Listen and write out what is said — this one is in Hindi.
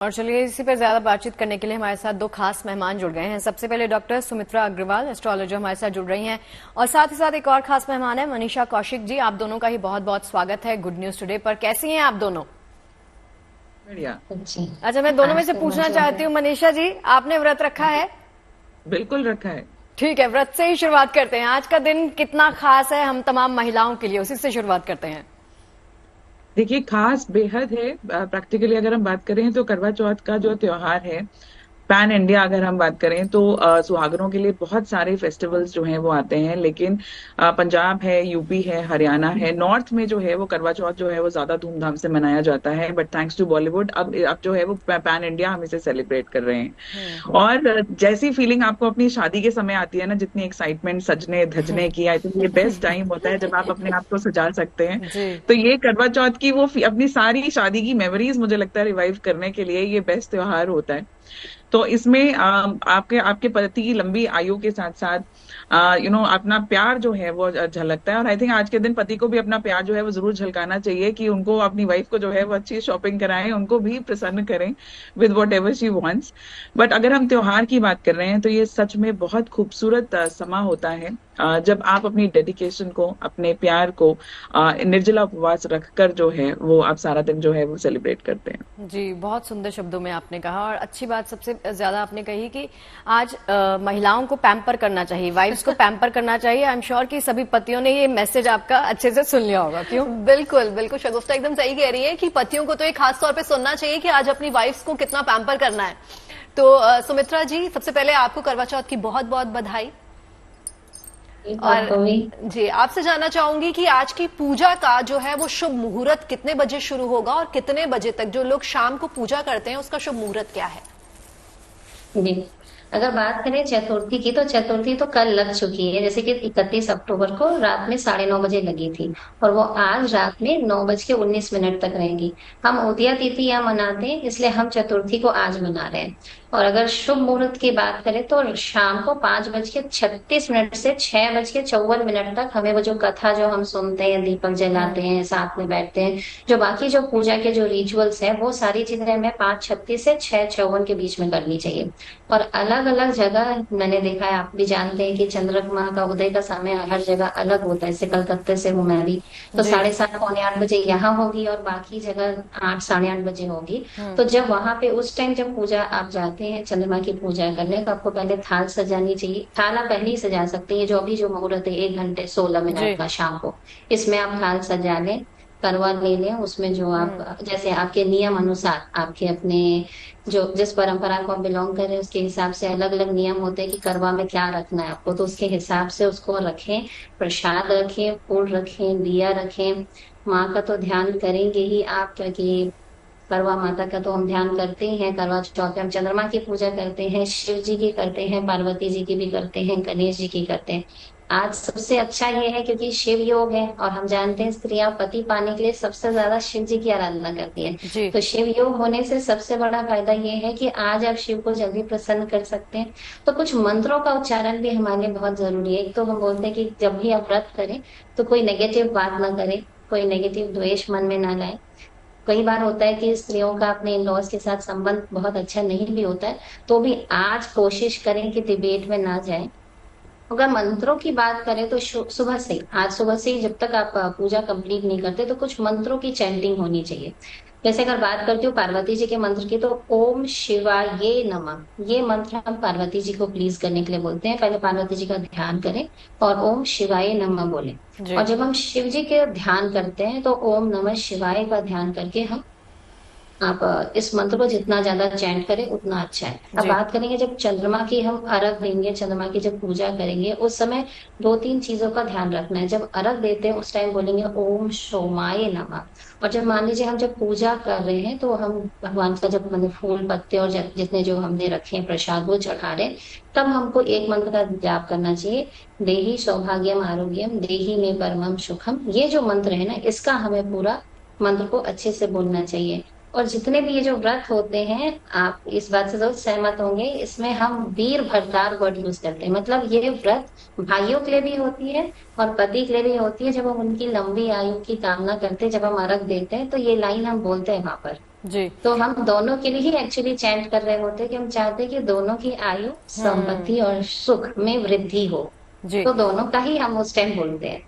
और चलिए इसी पर ज्यादा बातचीत करने के लिए हमारे साथ दो खास मेहमान जुड़ गए हैं। सबसे पहले डॉक्टर सुमित्रा अग्रवाल एस्ट्रोलॉजर हमारे साथ जुड़ रही हैं और साथ ही साथ एक और खास मेहमान है मनीषा कौशिक जी। आप दोनों का ही बहुत बहुत स्वागत है गुड न्यूज टुडे पर। कैसी हैं आप दोनों? बढ़िया। अच्छा, मैं दोनों में से पूछना चाहती हूँ, मनीषा जी आपने व्रत रखा है? बिल्कुल रखा है। ठीक है, व्रत से ही शुरुआत करते हैं। आज का दिन कितना खास है हम तमाम महिलाओं के लिए, उसी से शुरुआत करते हैं। देखिए, खास बेहद है। प्रैक्टिकली अगर हम बात करें तो करवा चौथ का जो त्योहार है, पैन इंडिया अगर हम बात करें तो सुहागनों के लिए बहुत सारे फेस्टिवल्स जो हैं वो आते हैं। लेकिन पंजाब है, यूपी है, हरियाणा है, नॉर्थ में जो है वो करवा चौथ जो है वो ज्यादा धूमधाम से मनाया जाता है। बट थैंक्स टू बॉलीवुड अब जो है वो पैन इंडिया हम इसे सेलिब्रेट कर रहे हैं। और जैसी फीलिंग आपको अपनी शादी के समय आती है ना, जितनी एक्साइटमेंट सजने धजने की, आई थिंक ये बेस्ट टाइम होता है जब आप अपने आप को सजा सकते हैं। जी तो ये करवा चौथ की वो अपनी सारी शादी की मेमोरीज मुझे लगता है रिवाइव करने के लिए ये बेस्ट त्योहार होता है। तो इसमें आपके आपके पति की लंबी आयु के साथ साथ अपना प्यार जो है वो झलकता है। और आई थिंक आज के दिन पति को भी अपना प्यार जो है वो जरूर झलकाना चाहिए कि उनको अपनी वाइफ को जो है वो अच्छी शॉपिंग कराएं, उनको भी प्रसन्न करें with what ever she wants. But अगर हम त्योहार की बात कर रहे हैं तो ये सच में बहुत खूबसूरत समा होता है जब आप अपनी डेडिकेशन को, अपने प्यार को निर्जला उपवास रखकर जो है वो आप सारा दिन जो है वो सेलिब्रेट करते हैं। जी, बहुत सुंदर शब्दों में आपने कहा और अच्छी बात सबसे ज्यादा आपने कही कि आज महिलाओं को पैम्पर करना चाहिए, वाइफ्स को पैम्पर करना चाहिए। आई एम श्योर कि सभी पतियों ने ये मैसेज आपका अच्छे से सुन लिया होगा। क्यों? बिल्कुल बिल्कुल, शगुफ्ता एकदम सही कह रही है कि पतियों को तो एक खास तौर पे सुनना चाहिए कि आज अपनी वाइफ्स को कितना पैम्पर करना है। तो सुमित्रा जी, सबसे पहले आपको करवा चौथ की बहुत बहुत बधाई। और जी, आपसे जानना चाहूंगी कि आज की पूजा का जो है वो शुभ मुहूर्त कितने बजे शुरू होगा और कितने बजे तक जो लोग शाम को पूजा करते हैं उसका शुभ मुहूर्त क्या है? जी, अगर बात करें चतुर्थी की तो चतुर्थी तो कल लग चुकी है। जैसे कि 31 अक्टूबर को रात में 9:30 बजे लगी थी और वो आज रात में 9:19 तक रहेगी। हम उदया तिथि यहाँ मनाते हैं, इसलिए हम चतुर्थी को आज मना रहे हैं। और अगर शुभ मुहूर्त की बात करें तो शाम को 5:36 से 6:54 तक हमें वो जो कथा जो हम सुनते हैं, दीपक जलाते हैं, साथ में बैठते हैं, जो बाकी जो पूजा के जो रिचुअल्स है वो सारी चीजें हमें 5:36 से 6:54 के बीच में करनी चाहिए। और अलग अलग जगह मैंने देखा है, आप भी जानते हैं कि चंद्रमा का उदय का समय हर जगह अलग होता है। जैसे कलकत्ते से हूँ मैं भी, तो 7:30 पौने 8 बजे यहाँ होगी और बाकी जगह 8 8:30 बजे होगी। तो जब वहां पे उस टाइम जब पूजा आप जाते हैं चंद्रमा की पूजा करने, तो आपको पहले थाल सजानी चाहिए। थाल आप पहले ही सजा सकते हैं, जो अभी जो मुहूर्त है 1 घंटे 16 मिनट का शाम को, इसमें आप थाल सजा लें, करवा ले लें। उसमें जो आप जैसे आपके नियम अनुसार, आपके अपने जो जिस परंपरा को आप बिलोंग कर रहे हैं उसके हिसाब से अलग अलग नियम होते हैं कि करवा में क्या रखना है आपको, तो उसके हिसाब से उसको रखें। प्रसाद रखें, फूल रखें, दिया रखें। माँ का तो ध्यान करेंगे ही आप, क्योंकि करवा माता का तो हम ध्यान करते ही हैं। करवा चौथ में हम चंद्रमा की पूजा करते हैं, शिव जी की करते हैं, पार्वती जी की भी करते हैं, गणेश जी की करते हैं। आज सबसे अच्छा ये है क्योंकि शिव योग है और हम जानते हैं स्त्रियां पति पाने के लिए सबसे ज्यादा शिव जी की आराधना करती है। तो शिव योग होने से सबसे बड़ा फायदा ये है कि आज आप शिव को जल्दी प्रसन्न कर सकते हैं। तो कुछ मंत्रों का उच्चारण भी हमारे लिए बहुत जरूरी है। एक तो हम बोलते हैं कि जब भी आप व्रत करें तो कोई नेगेटिव बात ना करें, कोई नेगेटिव द्वेष मन में ना लाए। कई बार होता है कि स्त्रियों का अपने इन लॉज के साथ संबंध बहुत अच्छा नहीं भी होता है, तो भी आज कोशिश करें कि डिबेट में ना जाए। अगर मंत्रों की बात करें तो सुबह से ही, आज सुबह से ही जब तक आप पूजा कंप्लीट नहीं करते तो कुछ मंत्रों की चैंटिंग होनी चाहिए। जैसे अगर बात करती हूँ पार्वती जी के मंत्र की, तो ओम शिवाय नमः, ये मंत्र हम पार्वती जी को प्लीज करने के लिए बोलते हैं। पहले पार्वती जी का ध्यान करें और ओम शिवाय नमः बोले। और जब हम शिव जी के ध्यान करते हैं तो ओम नमः शिवाय का ध्यान करके हम आप इस मंत्र को जितना ज्यादा चैंट करें उतना अच्छा है। अब बात करेंगे जब चंद्रमा की हम अर्घ देंगे, चंद्रमा की जब पूजा करेंगे, उस समय 2-3 चीजों का ध्यान रखना है। जब अर्घ देते हैं उस टाइम बोलेंगे ओम सोमाय नमः। और जब मान लीजिए हम जब पूजा कर रहे हैं तो हम भगवान का जब मतलब फूल पत्ते और जितने जो हमने रखे हैं प्रसाद वो चढ़ा रहे हैं, तब हमको एक मंत्र का जाप करना चाहिए। देहि सौभाग्यम आरोग्यम देहि में परमम सुखम। ये जो मंत्र है ना, इसका हमें पूरा मंत्र को अच्छे से बोलना चाहिए। और जितने भी ये जो व्रत होते हैं, आप इस बात से जरूर सहमत होंगे, इसमें हम वीर भरतार वर्ड यूज करते हैं। मतलब ये व्रत भाइयों के लिए भी होती है और पति के लिए भी होती है। जब हम उनकी लंबी आयु की कामना करते हैं, जब हम अर्घ देते हैं, तो ये लाइन हम बोलते हैं वहां पर जी तो हम दोनों के लिए ही एक्चुअली चैंट कर रहे होते हैं कि हम चाहते हैं कि दोनों की आयु, समृद्धि और सुख में वृद्धि हो। जी तो दोनों का ही हम उस टाइम बोलते हैं।